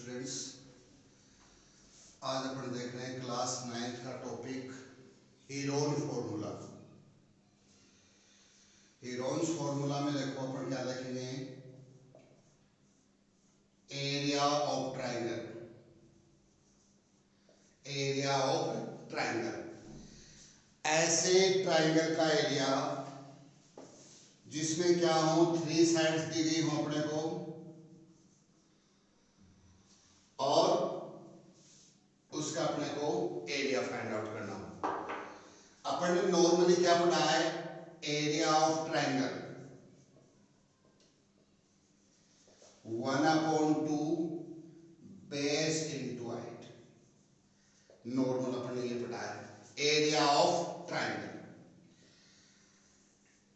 Students, आज अपन देख रहे हैं क्लास 9 का topic Heron formula. Heron's formula में देखो अपन क्या लिखेंगे, area of triangle. Area of triangle, ऐसे ट्राइंगल का एरिया जिसमें क्या हो, 3 साइड्स दी गई हो अपने को और उसका अपने को एरिया फाइंड आउट करना हो। अपन ने नॉर्मली क्या पढ़ा है, area of triangle 1/2 base into height. Normal अपन ने ये पढ़ा है एरिया ऑफ ट्राइंगल।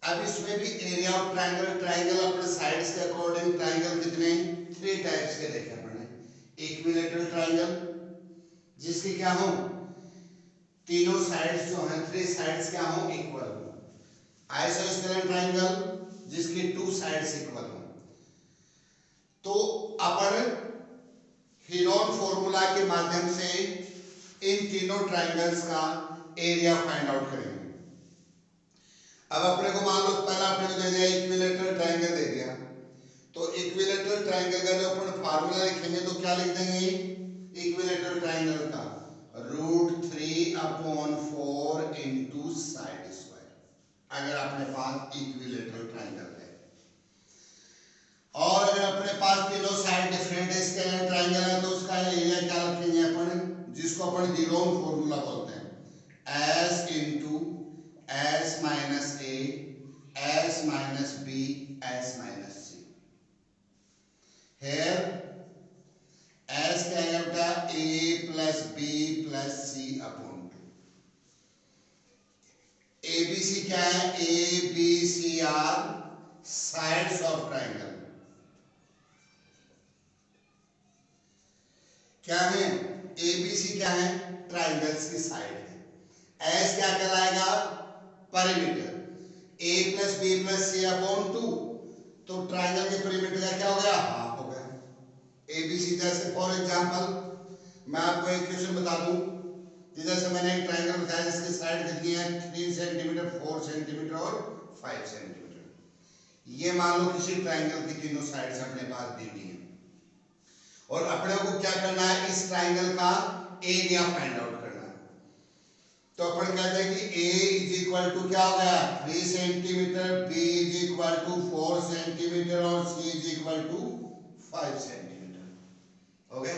अब इसमें भी एरिया ऑफ ट्राइंगल, ट्राइंगल अपने साइड्स के अकॉर्डिंग ट्राइंगल कितने 3 टाइप्स के देखे अपने। इक्विलैटरल ट्राइंगल जिसके क्या हो, तीनों साइड्स जो हैं 3 साइड्स क्या हो, इक्वल हो। आइसोस्केलेटल ट्राइंगल जिसकी 2 साइड्स इक्वल हो। तो अपन हीरोन फॉर्मूला के माध्यम से इन तीनों ट्राइंगल्स का एरिया फाइंड आउट करेंगे। अब अपने को मान लो पहला अपने को दे दिया इक्विलैटरल ट्राइंगल दे दिया, तो इक्विलैटरल ट्राइंगल का जो अपन फार्मूला लिखेंगे तो क्या लिख देंगे, इक्विलैटरल ट्राइंगल का √3/4 इनटू साइड स्क्वायर, अगर अपने पास इक्विलैटरल ट्राइंगल है। और अगर अपने पास तीनों साइड डिफरेंट स्केलर ट्राइंगल है तो उसका एरिया क्या रखेंगे अपन, जिसको अपन हीरोन फॉर्मूला बोलते हैं, S into S minus A S minus B S minus C। Here S क्या है बेटा, A plus B plus C upon 2। ABC क्या है, A B C are sides of triangle. क्या है, ABC क्या है, ट्राइंगल्स की साइड है। S क्या कहलाएगा, परिमीटर। A plus B plus C upon 2, तो ट्राइंगल के परिमीटर का क्या हो गया, हाफ हो गया। ABC जैसे फॉर एग्जांपल मैं आपको एक क्वेश्चन बता दूं, जैसे मैंने एक ट्राइंगल बताया जिसकी साइड कितनी है, 3 सेंटीमीटर 4 सेंटीमीटर और 5 सेंटीमीटर। ये मान लो किसी ट्राइंगल की तीनों साइड्स अपने पास दी हुई हैं और अपने को क्या करना है, इस ट्राइंगल का एरिया फाइंड आउट करना है। तो अपन कहते हैं कि A इज इक्वल टू क्या हो गया, 3 centimetre, B is equal to 4 centimetre और C is equal to 5 centimetre. हो गया,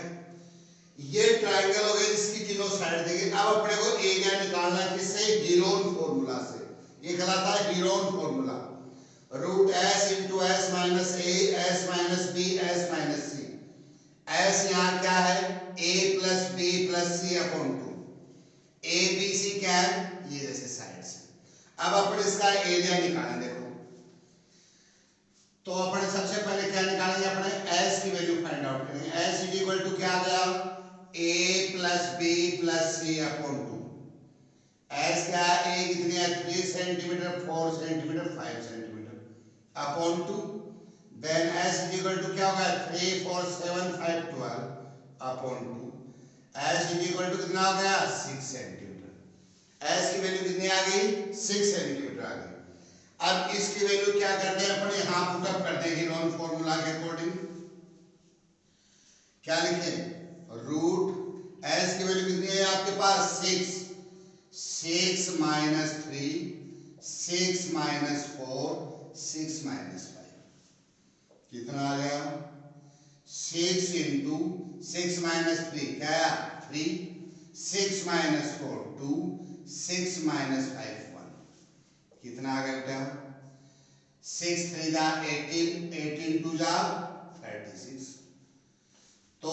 ये ट्राइंगल हो गया जिसकी तीनों साइड देंगे। अब अपने को एरिया निकालना है किससे, हीरोन फॉर्मूला से। ये कहलाता है Heron formula, √S into S minus A S minus B S minus C। S यहाँ क्या है, A plus B plus C upon 2। A B C क्या है, ये जैसे साइड्स है। अब अपन इसका एरिया निकालें। देखो तो अपन सबसे पहले क्या निकालेंगे, अपने S की वैल्यू फाइंड आउट करेंगे। S इज इक्वल टू क्या आ गया, A plus B plus C upon 2। S क्या है, A कितनी है, 3 centimetre 4 centimetre 5 centimetre upon 2। Then S is equal to क्या होगा, 3 4 7 5 12 upon 2। S is equal to कितना आ गया, 6 सेंटीमीटर। S की वैल्यू कितनी आ गई, 6 सेंटीमीटर आ गई। अब इसकी वैल्यू क्या करते हैं अपन, यहां पुटअप करते हैं हीरोन फॉर्मूला के अकॉर्डिंग। क्या लिखें, रूट S की वैल्यू कितनी है आपके पास, 6 6 माइनस 3 6 माइनस 4 6 माइनस 5 कितना आ गया, 6 इंटू 6 माइनस 3 क्या आया 3, 6 माइनस 4 2 6 माइनस 5 1 कितना आ गया बेटा, 6 3 जा 18 18 2 जा 36। तो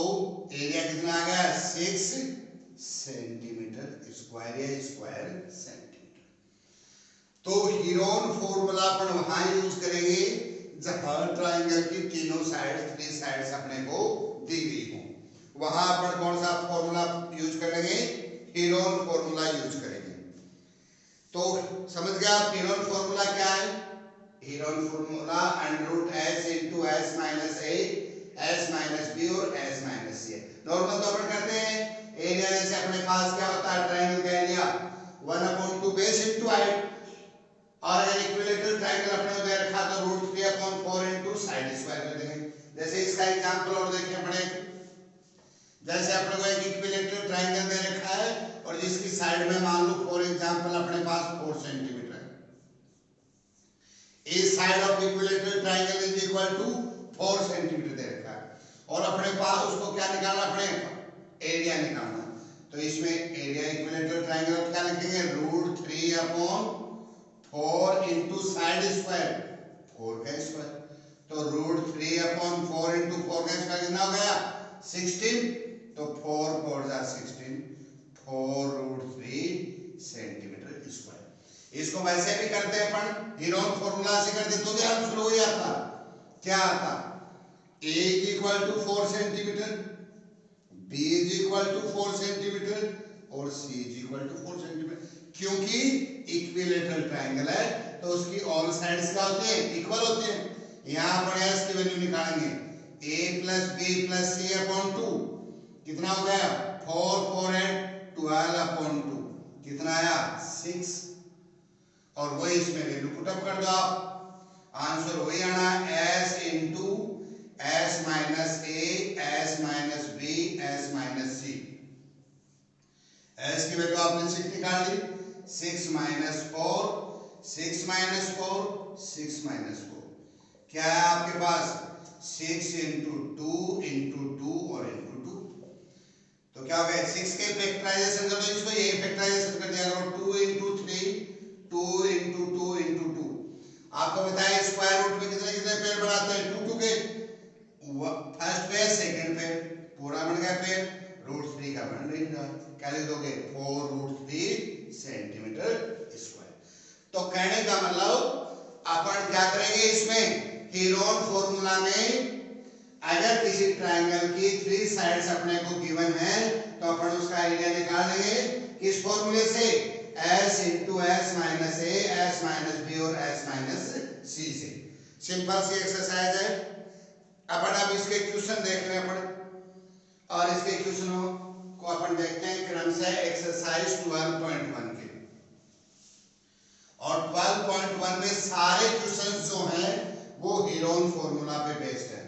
एरिया कितना आ गया, 6 सेंटीमीटर स्क्वायर या स्क्वायर सेंटीमीटर। तो हीरोन फॉर्मूला अपन वहां यूज करेंगे जहां ट्राइंगल की तीनों साइड्स 3 साइड्स अपने को दी गई हो। वहां अपन कौन सा फॉर्मूला यूज करेंगे, हीरोन फॉर्मूला यूज करेंगे। तो समझ गया आप हीरोन फॉर्मूला क्या है, Heron formula √S into S minus A S minus B और S माइनस C नॉर्मल तो अपन करते हैं एरिया जैसे अपने पास क्या होता है ट्रायंगल का एरिया 1/2 बेस इनटू हाइट, और अगर इक्विलेटरल ट्रायंगल अपने को दे रखा तो √3/4 इनटू साइड स्क्वायर कर देंगे। जैसे इसका एग्जांपल और देखिए अपने, जैसे अपने को एक इक्विलेटरल ट्रायंगल दे रखा है और जिसकी साइड में मान लो फॉर एग्जांपल अपने पास 4 सेंटीमीटर है। इस side of equilateral triangle is equal to 4 centimetre दे रखा है और अपने पास उसको क्या निकालना, अपने एरिया निकालना। तो इसमें एरिया इक्विलेटरल ट्रायंगल क्या लिखेंगे, √3/4 इनटू साइड स्क्वायर 4 का स्क्वायर। तो √3/4 इनटू 4 का स्क्वायर कितना हो गया 16, तो 4 4 जा 16, 4√3 सेंटीमीटर स्क्वायर। इसको वैसे भी करते हैं अपन हीरोन फॉर्मूला से करते तो भी आंसर हो जाता। क्या आता, A is equal to 4 centimetre, B is equal to 4 centimetre और C is equal to 4 centimetre. क्योंकि इक्विलेटरल ट्रायंगल है तो उसकी ऑल साइड्स क्या होती हैं, इक्वल होती हैं। यहाँ पर S की वैल्यू निकालेंगे, A plus B plus C/2 कितना हो गया 4 4 8 12/2 कितना आया 6, और वही इसमें वैल्यू पुट अप कर दो आप, आंसर वही आना S into S minus A S minus B S minus C। S की वैल्यू आपने 6 निकाल ली, 6 माइनस 4 6 माइनस 4 6 माइनस 4 क्या है आपके पास 6 इंटू 2 इंटू 2 और इंटू 2। तो क्या हो गया 6 के फैक्टराइजेशन कर दो, इसको ये फैक्टराइजेशन कर दिया करो 2 इंटू 3 2 इंटू 2 इंटू 2। आपको बताया स्क्वायर रूट में कितने कितने पेड़ बनाते हैं 2 2 के, फर्स्ट पेड़ सेकंड पेड़ पूरा बन गया पेड़, √3 का बन रही है, क्या लिख दोगे 4√3 सेंटीमीटर स्क्वायर। तो कहने का मतलब अपन क्या करेंगे इसमें हीरोन फॉर्मूला में अगर किसी ट्रायंगल की 3 साइड्स अपने को गिवन है तो अपन उसका एरिया निकाल लेंगे किस फॉर्मूले से, S into S minus A S minus B और S माइनस C से। सिंपल सी एक्सरसाइज है। अपन अब इसके क्वेश्चन देख रहे हैं अपन, और इसके क्वेश्चनों को अपन देखते हैं क्रम से एक्सरसाइज 12.1 के, और 12.1 में सारे क्वेश्चन जो हैं वो हीरोन फॉर्मूला पे बेस्ड है।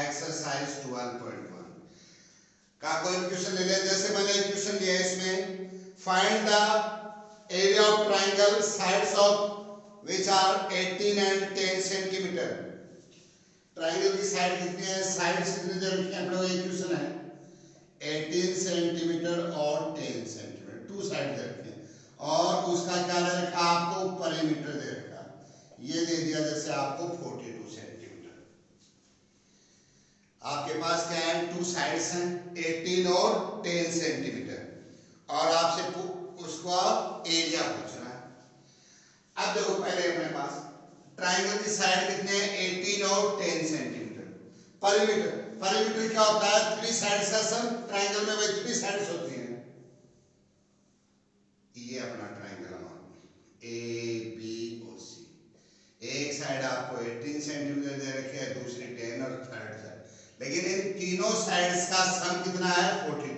एक्सरसाइज 12.1 का कोई क्वेश्चन ले लें, जैसे मैंने एक क्वेश्चन लिया इसमें find the area of triangle sides of which are 18 and 10 centimetre. Triangle की साइड कितनी है, साइड्स कितनी दे रखी है अपने को, एक क्वेश्चन है 18 सेंटीमीटर और 10 सेंटीमीटर, 2 साइड दे रखी है, और उसका क्या दे रखा आपको पेरीमीटर दे रखा, ये दे दिया जैसे आपको 42 सेंटीमीटर। आपके पास क्या है 2 साइड्स हैं 18 और 10 सेंटीमीटर, और आपसे उसका एरिया पूछना है। अब देखो पहले अपने पास ट्रायंगल की साइड कितने हैं 18 और 10 सेंटीमीटर। पेरीमीटर, पेरीमीटर क्या होता है 3 साइड्स का सम, ट्रायंगल में वही 3 साइड्स होती हैं। ये अपना ट्रायंगल हमारा A B और C, एक साइड आपको 18 सेंटीमीटर दे रखी है, दूसरी 10 और थर्ड साइड, लेकिन इन तीनों साइड्स का सम कितना है 42।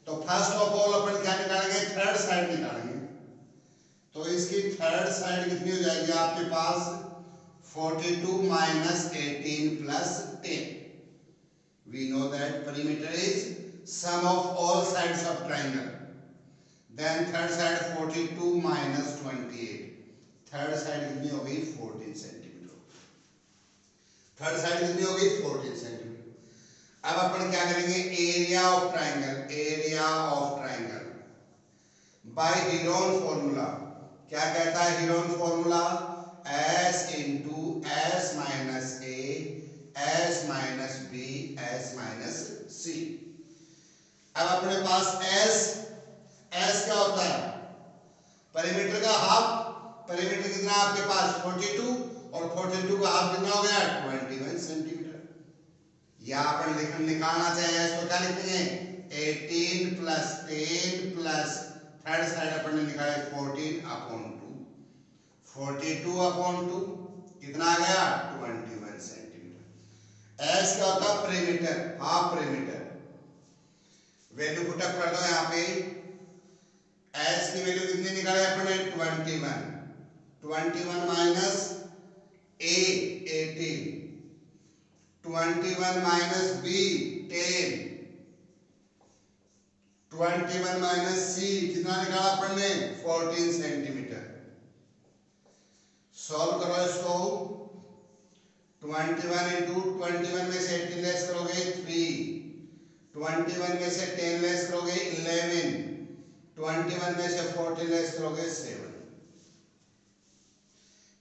तो फर्स्ट ऑफ ऑल अपन क्या निकालेंगे, थर्ड साइड निकालेंगे। तो इसकी थर्ड साइड कितनी हो जाएगी आपके पास 42 minus 18 plus 10। We know that perimeter is sum of all sides of triangle. Then third side 42 minus 28, third side कितनी हो गई 14 सेंटीमीटर। थर्ड साइड कितनी हो गई 14 सेंटीमीटर। अब अपन क्या करेंगे area of triangle, area of triangle by Heron formula. क्या कहता है Heron formula, S into S minus A S minus B S minus C। अब अपने पास S क्या होता है पेरीमीटर का हाफ, पेरीमीटर कितना आपके पास 42, और 42 का हाफ कितना हो गया 21 सेंटीमीटर। या अपन निकालना चाहिए इसको क्या लिखेंगे 18 प्लस 10 प्लस थर्ड साइड अपन ने निकाला 14/2, 42/2 कितना आ गया 21 सेंटीमीटर। S क्या होता है perimeter, half perimeter, value put up कर दो यहाँ पे। एस की वैल्यू कितनी निकाले अपने 21, 21 माइनस ए 18, 21 माइनस बी 10, 21 माइनस सी कितना निकाला अपन ने 14 सेंटीमीटर। सॉल्व करो इसको। 21 इंटू 21 में से 18 लेस करोगे 3, 21 में से 10 लेस करोगे 11, 21 में से 40 लेस करोगे 7।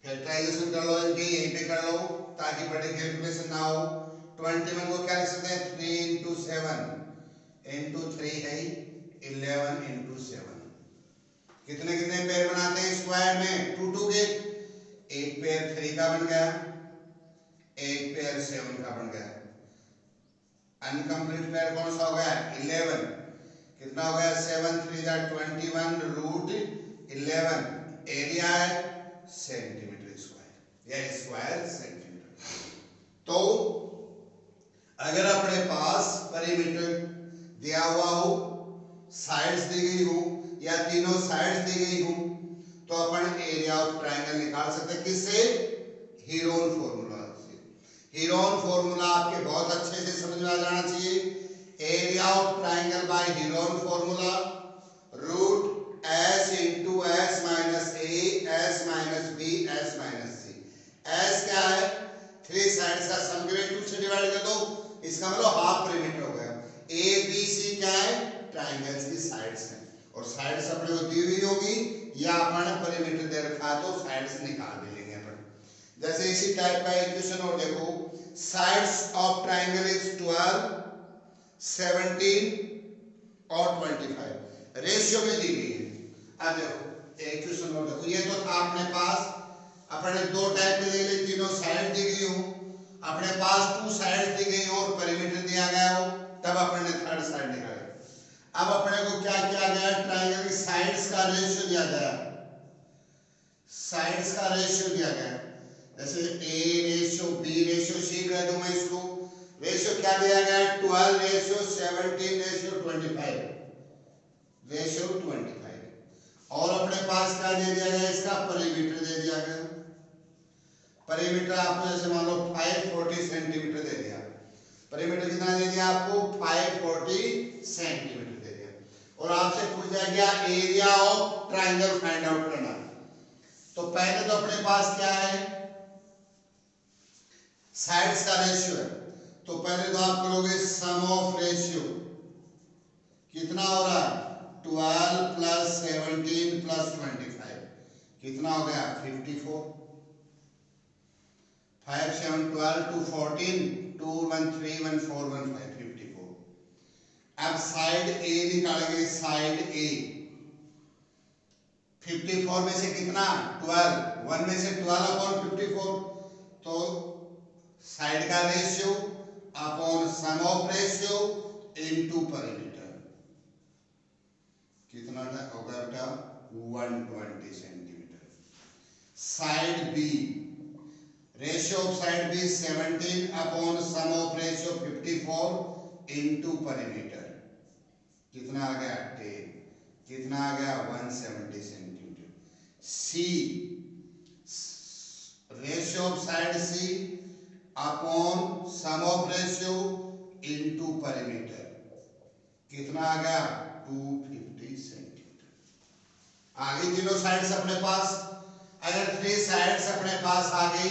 फैक्टराइजेशन कर लो इनके, यहीं पे कर लो ताकि बड़े कैलकुलेशन ना हो। 21 को क्या लिख सकते हैं 3 इंटू 7 इंटू 3 है 11 इंटू 7। कितने कितने पेयर बनाते हैं स्क्वायर में 2 2 के। एक पेयर 3 का बन गया, एक पेयर 7 का बन गया। अनकंप्लीट पेयर कौन सा हो गया 11। कितना हो गया 7 3 जा 21 रूट 11। एरिया है सेंटीमीटर स्क्वायर या स्क्वायर सेंटीमीटर। तो अगर अपने पास परिमीटर दिया हुआ हो, साइड्स दी गई हो या तीनों साइड्स दी गई हो, तो अपन एरिया ऑफ ट्रायंगल निकाल सकते हैं। किससे हीरोन फॉर्मूला से। हीरोन फॉर्मूला आपके बहुत अच्छे से समझ में आ जाना चाहिए। Area of triangle by Heron formula root S into S minus A S minus B S minus C. S क्या है 3 साइड्स का सम गिवन 2 से डिवाइड कर दो, इसका मतलब हाफ परिमीटर हो गया। ए बी सी क्या है ट्रायंगल्स की साइड्स हैं और साइड्स अपने को दी हुई होगी या अपन परिमीटर दे रखा है तो साइड्स निकाल भी लेंगे अपन। जैसे इसी टाइप का इक्वेशन और देखो, साइड्स ऑफ ट्रायंगल इज 12, 17 और 25 रेशियो में दी गई है। अब देखो इक्वेशन और देखो, ये तो था अपने पास, अपने दो टाइप में दे ली, तीनों साइड दी गई हो, अपने पास 2 साइड दी गई हो और परिमीटर दिया गया हो, तब अपन ने थर्ड साइड निकाले। अब अपने को क्या किया गया ट्रायंगल की साइड्स का रेशियो दिया गया, साइड्स का रेशियो दिया गया। जैसे A ratio B ratio C कह दूं मैं इसको। रेशियो क्या दिया गया 12 रेशियो 17 रेशियो 25 रेशियो 25। और अपने पास क्या दे दिया गया इसका परिमीटर दे दिया गया। परिमीटर आपको जैसे मान लो 540 सेंटीमीटर दे दिया। परिमीटर कितना दे दिया आपको 540 सेंटीमीटर दे दिया। और आपसे पूछा गया area of triangle find out करना। तो पहले तो अपने पास क्या है साइड्स का रेशियो है, तो पहले तो आप करोगे सम ऑफ रेशियो। कितना हो रहा है 12 प्लस 17 प्लस 25 कितना हो गया 54। 5 7 12 2 14 2 1 3 1 4 1 5 54। अब साइड ए निकालेंगे, साइड ए 54 में से कितना 12, 1 में से 12 अपॉन 54, तो साइड का ratio upon sum of ratio into perimeter कितना होगा बेटा 120 centimetre. Side B ratio of side B 17 upon sum of ratio 54 into perimeter कितना आ गया 10, कितना आ गया 170 centimetre. C ratio of side C upon sum of ratio into perimeter कितना आ गया 250 सेंटीमीटर। आ गई तीनों साइड्स अपने पास। अगर 3 साइड्स अपने पास आ गई,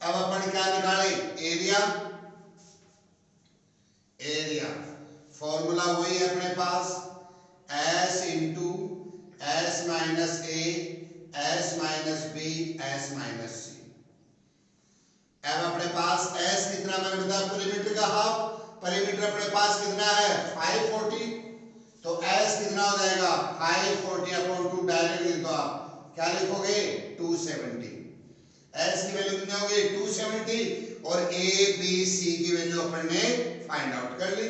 अब अपन क्या निकाले एरिया। एरिया फॉर्मूला वही है अपने पास S into S minus A S minus B S minus C. अब अपने पास s कितना मैंने बताया परिमीटर का हाफ, परिमीटर अपने पास कितना है 540, तो s कितना हो जाएगा 540 अपॉन 2 डायरेक्ट लिख दो आप, क्या लिखोगे 270। s की वैल्यू कितनी होगी 270 और a b c की वैल्यू अपन ने फाइंड आउट कर ली।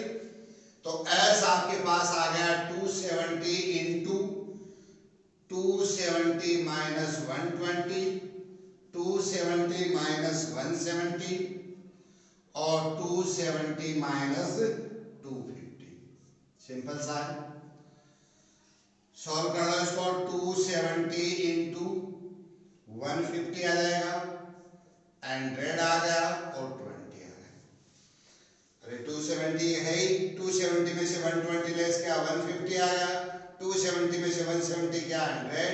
तो s आपके पास आ गया 270 इंटू 270 माइनस 120, 270 माइनस 170 और 270 माइनस 250 सिंपल सा है। सॉल्व कर लो इसको, 270 इंटू 150 आ जाएगा, 100 आ गया और 20 आ गया। अरे 270 है ही, 270 में से 120 लेस क्या 150 आ गया, 270 में से 170 क्या 100,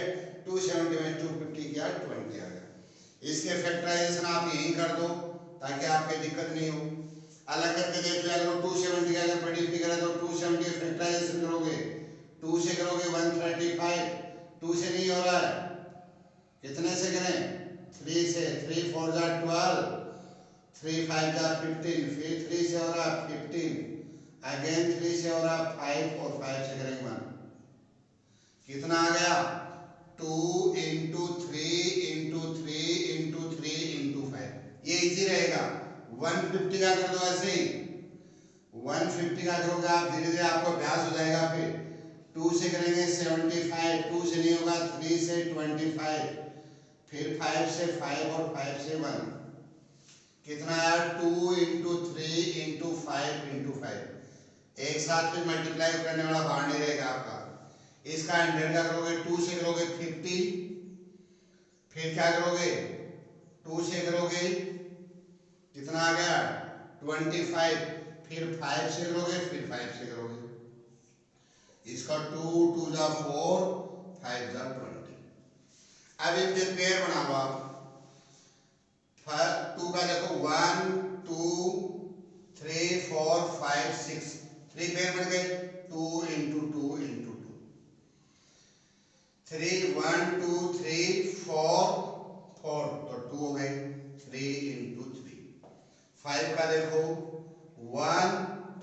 270 में 250 क्या 20 आ गया। इसके फैक्टराइजेशन आप यहीं कर दो ताकि आपको दिक्कत नहीं हो। अलग करके देख लिया करो, 270 का अगर प्रेडिक्ट करें तो 270 फैक्टराइजेशन करोगे, 2 से करोगे 135, 2 से नहीं हो रहा है, कितने से करें 3 से, 3 4 जा 12, 3 5 जा 15, फिर 3 से हो रहा 15, अगेन 3 से हो रहा 5 और 5 से करेंगे 1, कितना आ गया 2 इंटू 3 इंटू 3 इंटू 3 इंटू 5। ये इजी रहेगा। 150 का कर दो ऐसे ही, 150 का करोगे आप धीरे धीरे आपको अभ्यास हो जाएगा। फिर 2 से करेंगे 75, 2 से नहीं होगा 3 से 25, फिर 5 से 5 और 5 से 1, कितना आया 2 इंटू 3 इंटू 5 इंटू 5। एक साथ फिर मल्टीप्लाई करने वाला बाहर नहीं रहेगा आपका। इसका 100 का करोगे, 2 से करोगे 50, फिर क्या करोगे 2 से करोगे कितना आ गया 25, फिर 5 से करोगे, फिर 5 से करोगे, इसका 2 2 जा 4, 5 जा 20। अब इनके पेयर बना लो आप। 2 का देखो 1 2 3 4 5 6, 3 पेयर बन गए, 2 इंटू 2 इंटू 2, 3 1 2 3 4 4 तो 2 हो गए, 3 इंटू 3। 5 का देखो 1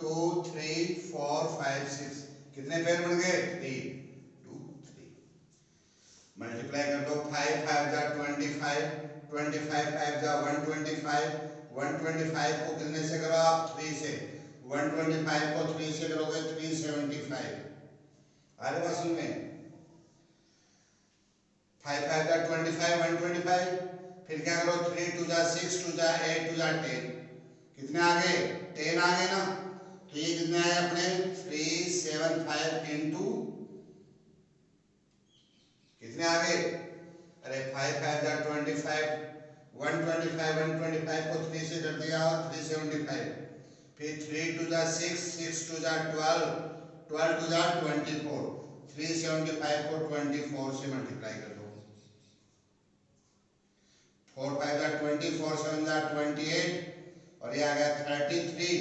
2 3 4 5 6, कितने पेयर बन गए 3 2 3। मल्टीप्लाई कर दो, 5 5 जा 25, 25 5 जा 125, 125 को कितने से करो आप 3 से, 125 को 3 से करोगे 375। अरे बात में 5 5 जा 25, 125, फिर क्या करो 3 2 जा 6, 2 जा 8, 2 जा 10, कितने आ गए 10 आ गए ना। तो ये कितने आए अपने 375 इंटू कितने आ गए, अरे 5 5 जा 25, 125, 125 को 3 से कर दिया 375, फिर 3 2 जा 6, 6 2 जा 12, 12 2 जा 24, 375 को 24 से मल्टीप्लाई कर दो, 4 5 जा 20, 4 7 जा 28 और ये आ गया 33,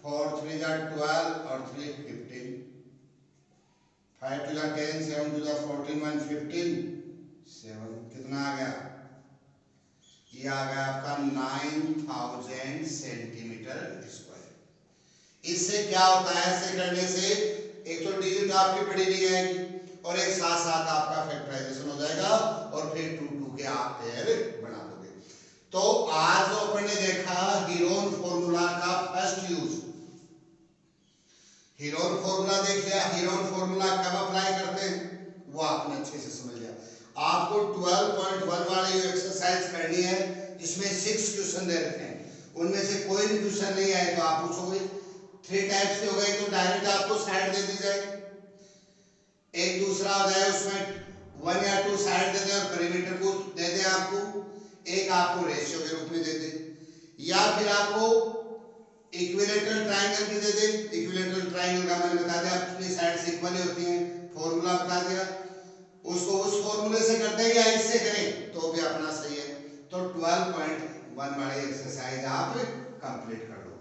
4 3 जा 12 और 3 15, 5 2 जा 10, 7 2 जा 14, 1 15, 7, कितना आ गया, ये आ गया आपका 9000 सेंटीमीटर स्क्वायर। इससे क्या होता है, ऐसे करने से एक तो डिजिट आपकी बड़ी नहीं आएगी और एक साथ साथ आपका फैक्टराइजेशन हो जाएगा और फिर 2 2 के आप पेयर बना दोगे। तो आज जो अपन ने देखा हीरोन फॉर्मूला का फर्स्ट यूज, हीरोन फॉर्मूला देख लिया, हीरोन फॉर्मूला कब अप्लाई करते हैं वो आपने अच्छे से समझ लिया। आपको 12.1 वाली एक्सरसाइज करनी है जिसमें 6 क्वेश्चन दे रखे हैं, उनमें से कोई भी क्वेश्चन नहीं आए तो आप पूछोगे, 3 टाइप्स के हो गए तो डायरेक्ट आपको साइड दे दी जाएगी, एक दूसरा हो जाए उसमें 1 या 2 साइड दे दें और पेरीमीटर को दे दें आपको, एक आपको रेशियो के रूप में दे दे, या फिर आपको इक्विलेटरल ट्रायंगल की दे दे। इक्विलेटरल ट्रायंगल का मैंने बता दिया, अपनी साइड्स इक्वल होती हैं, फॉर्मूला बता दिया, उसको उस फॉर्मूले से करते हैं या इससे करें तो भी अपना सही है। तो 12.1 वाली एक्सरसाइज आप कंप्लीट कर लो।